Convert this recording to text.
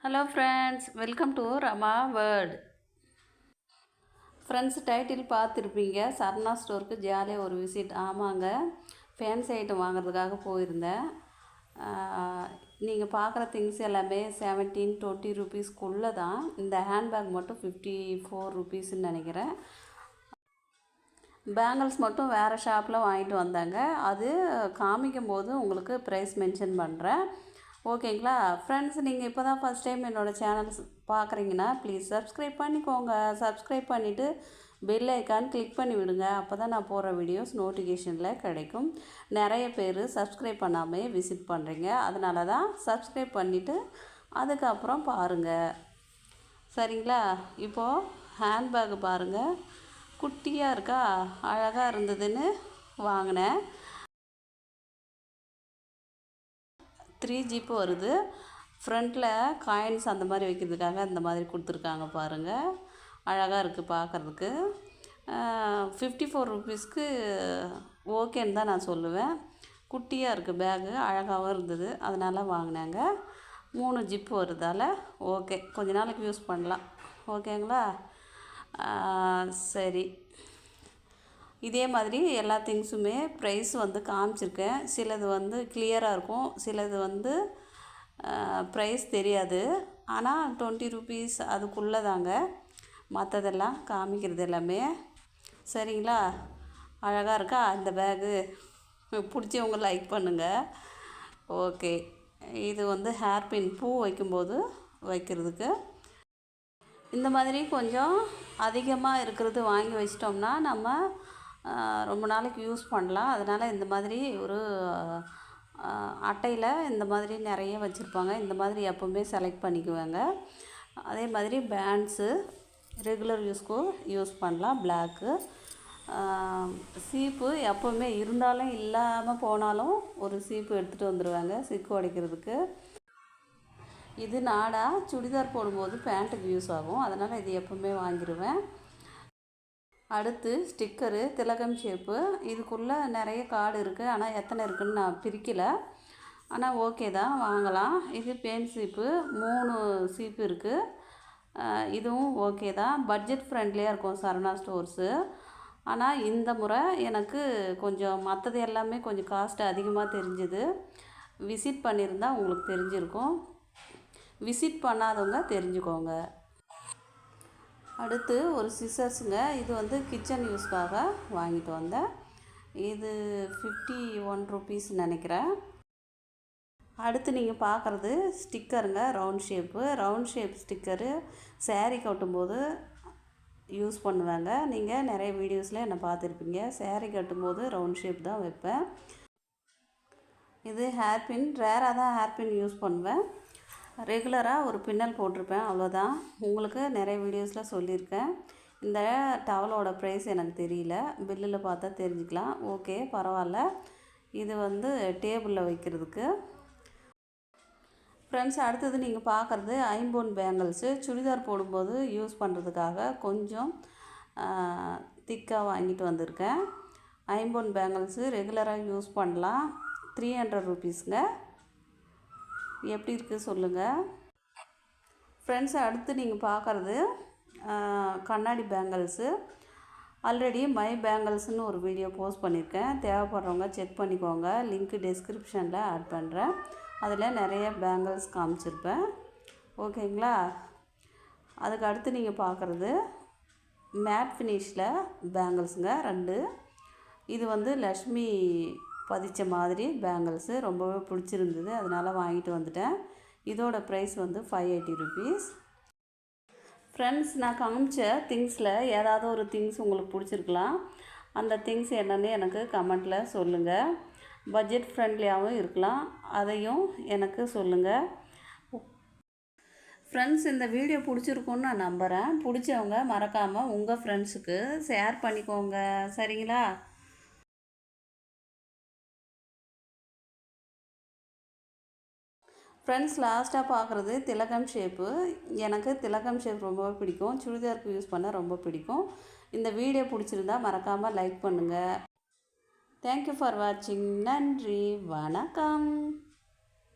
Hello friends, welcome to Rama world. Friends, title பார்த்துருப்பீங்க. சரணா ஸ்டோருக்கு ஜாலியாக ஒரு விசிட். ஆமாங்க, ஃபேன்சி ஐட்டம் வாங்குறதுக்காக போயிருந்தேன். நீங்கள் பார்க்குற திங்ஸ் எல்லாமே 17-20 ருபீஸ்க்குள்ளே தான். இந்த ஹேண்ட்பேக் மட்டும் 54 ருபீஸ்ன்னு நினைக்கிறேன். பேங்கிள்ஸ் மட்டும் வேறு ஷாப்பில் வாங்கிட்டு வந்தாங்க. அது காமிக்கும் போது உங்களுக்கு ப்ரைஸ் மென்ஷன் பண்ணுறேன். ஓகேங்களா ஃப்ரெண்ட்ஸ், நீங்கள் இப்போ தான் ஃபஸ்ட் டைம் என்னோடய சேனல்ஸ் பார்க்குறீங்கன்னா ப்ளீஸ் சப்ஸ்கிரைப் பண்ணிக்கோங்க. சப்ஸ்கிரைப் பண்ணிவிட்டு பெல் ஐக்கான் கிளிக் பண்ணி விடுங்க. அப்போ தான் நான் போடுற வீடியோஸ் நோட்டிஃபிகேஷனில் கிடைக்கும். நிறைய பேர் சப்ஸ்கிரைப் பண்ணாமே விசிட் பண்ணுறீங்க. அதனால தான் சப்ஸ்கிரைப் பண்ணிவிட்டு அதுக்கப்புறம் பாருங்கள், சரிங்களா? இப்போது ஹேண்ட்பேக் பாருங்கள், குட்டியாக இருக்கா, அழகாக இருந்ததுன்னு வாங்கினேன். 3 ஜிப்பு வருது. ஃப்ரண்ட்டில் காயின்ஸ் அந்த மாதிரி வைக்கிறதுக்காக இந்த மாதிரி கொடுத்துருக்காங்க பாருங்கள். அழகாக இருக்குது பார்க்குறதுக்கு. 54 ருபீஸ்க்கு ஓகேன்னு தான் நான் சொல்லுவேன். குட்டியாக இருக்குது பேகு, அழகாகவும் இருந்தது, அதனால் வாங்கினாங்க. 3 ஜிப்பு வருதால் ஓகே, கொஞ்ச நாளைக்கு யூஸ் பண்ணலாம். ஓகேங்களா? சரி, இதே மாதிரி எல்லா திங்ஸுமே ப்ரைஸ் வந்து காமிச்சிருக்கேன். சிலது வந்து கிளியராக இருக்கும், சிலது வந்து ப்ரைஸ் தெரியாது. ஆனால் 20 ருபீஸ் அதுக்குள்ளே தாங்க மற்றதெல்லாம் காமிக்கிறது எல்லாமே. சரிங்களா? அழகாக இருக்கா இந்த பேகு? பிடிச்சவங்க லைக் பண்ணுங்கள். ஓகே, இது வந்து ஹேர்பின் பூ வைக்கும்போது வைக்கிறதுக்கு. இந்த மாதிரி கொஞ்சம் அதிகமாக இருக்கிறது வாங்கி வச்சிட்டோம்னா நம்ம ரொம்ப நாளைக்கு யூஸ் பண்ணலாம். அதனால் இந்த மாதிரி ஒரு அட்டையில் இந்த மாதிரி நிறைய வச்சுருப்பாங்க. இந்த மாதிரி எப்போவுமே செலக்ட் பண்ணிக்குவாங்க. அதே மாதிரி பேண்ட்ஸு ரெகுலர் யூஸ்க்கும் யூஸ் பண்ணலாம். பிளாக்கு சீப்பு எப்போவுமே இருந்தாலும் இல்லாமல் போனாலும் ஒரு சீப்பு எடுத்துகிட்டு வந்துடுவாங்க சிக்கு உடைக்கிறதுக்கு. இது நாடா சுடிதார் போடும்போது பேண்ட்டுக்கு யூஸ் ஆகும், அதனால் இது எப்போவுமே வாங்கிடுவேன். அடுத்து ஸ்டிக்கரு திலகம் ஷேப்பு. இதுக்குள்ளே நிறைய கார்டு இருக்குது, ஆனால் எத்தனை இருக்குதுன்னு நான் பிரிக்கலை. ஆனால் ஓகே தான், வாங்கலாம். இது பென் சீப்பு, 3 சீப்பு இருக்குது. இதுவும் ஓகே தான், பட்ஜெட் ஃப்ரெண்ட்லியாக இருக்கும் சரணா ஸ்டோர்ஸு. ஆனால் இந்த முறை எனக்கு கொஞ்சம் மற்றது எல்லாமே கொஞ்சம் காஸ்ட்டு அதிகமாக தெரிஞ்சுது. விசிட் பண்ணியிருந்தால் உங்களுக்கு தெரிஞ்சிருக்கும், விசிட் பண்ணாதவங்க தெரிஞ்சுக்கோங்க. அடுத்து ஒரு சிசர்ஸுங்க. இது வந்து கிச்சன் யூஸ்க்காக வாங்கிட்டு வந்தேன். இது 51 ருபீஸ் நினைக்கிறேன். அடுத்து நீங்கள் பார்க்குறது ஸ்டிக்கருங்க, round shape. Round shape sticker sari கட்டும்போது யூஸ் பண்ணுவாங்க. நீங்கள் நிறைய வீடியோஸில் என்னை பார்த்துருப்பீங்க. சேரீ கட்டும்போது ரவுண்ட் ஷேப் தான் வைப்பேன். இது ஹேர்பின், ரேராக தான் ஹேர்பின் யூஸ் பண்ணுவேன். ரெகுலராக ஒரு பின்னல் போட்டிருப்பேன், அவ்வளோதான். உங்களுக்கு நிறைய வீடியோஸில் சொல்லியிருக்கேன். இந்த டவலோட ப்ரைஸ் எனக்கு தெரியல, பில்லில் பார்த்தா தெரிஞ்சுக்கலாம். ஓகே, பரவாயில்ல. இது வந்து டேபிளில் வைக்கிறதுக்கு. ஃப்ரெண்ட்ஸ், அடுத்தது நீங்கள் பார்க்குறது ஐம்பொன் பேங்கிள்ஸு. சுடிதார் போடும்போது யூஸ் பண்ணுறதுக்காக கொஞ்சம் திக்காக வாங்கிட்டு வந்திருக்கேன். ஐம்பொன் பேங்கிள்ஸு ரெகுலராக யூஸ் பண்ணலாம். 300 ருபீஸுங்க. எப்படி இருக்குது சொல்லுங்கள் ஃப்ரெண்ட்ஸ். அடுத்து நீங்கள் பார்க்குறது கண்ணாடி பேங்கிள்ஸு. ஆல்ரெடி மை பேங்கிள்ஸ்னு ஒரு வீடியோ போஸ்ட் பண்ணியிருக்கேன், தேவைப்படுறவங்க செக் பண்ணிக்கோங்க. லிங்க்கு டிஸ்கிரிப்ஷனில் ஆட் பண்ணுறேன். அதில் நிறைய பேங்கிள்ஸ் காமிச்சிருப்பேன். ஓகேங்களா? அதுக்கு அடுத்து நீங்கள் பார்க்குறது மேட் ஃபினிஷில் பேங்கிள்ஸுங்க 2. இது வந்து லக்ஷ்மி பதிச்ச மாதிரி பேங்கிள்ஸு, ரொம்பவே பிடிச்சிருந்தது, அதனால் வாங்கிட்டு வந்துட்டேன். இதோட ப்ரைஸ் வந்து 580 ருபீஸ். ஃப்ரெண்ட்ஸ், நான் காமிச்ச திங்ஸில் ஏதாவது ஒரு திங்ஸ் உங்களுக்கு பிடிச்சிருக்கலாம். அந்த திங்ஸ் என்னென்னு எனக்கு கமெண்ட்டில் சொல்லுங்கள். பட்ஜெட் ஃப்ரெண்ட்லியாகவும் இருக்கலாம், அதையும் எனக்கு சொல்லுங்கள். ஃப்ரெண்ட்ஸ், இந்த வீடியோ பிடிச்சிருக்குன்னு நான் நம்புகிறேன். பிடிச்சவங்க மறக்காமல் உங்கள் ஃப்ரெண்ட்ஸுக்கு ஷேர் பண்ணிக்கோங்க, சரிங்களா? ஃப்ரெண்ட்ஸ், லாஸ்ட்டாக பார்க்குறது திலகம் ஷேப்பு. எனக்கு திலகம் ஷேப் ரொம்பவே பிடிக்கும், சுடிதாருக்கு யூஸ் பண்ண ரொம்ப பிடிக்கும். இந்த வீடியோ பிடிச்சிருந்தா மறக்காமல் லைக் பண்ணுங்கள். தேங்க்யூ ஃபார் வாட்சிங். நன்றி, வணக்கம்.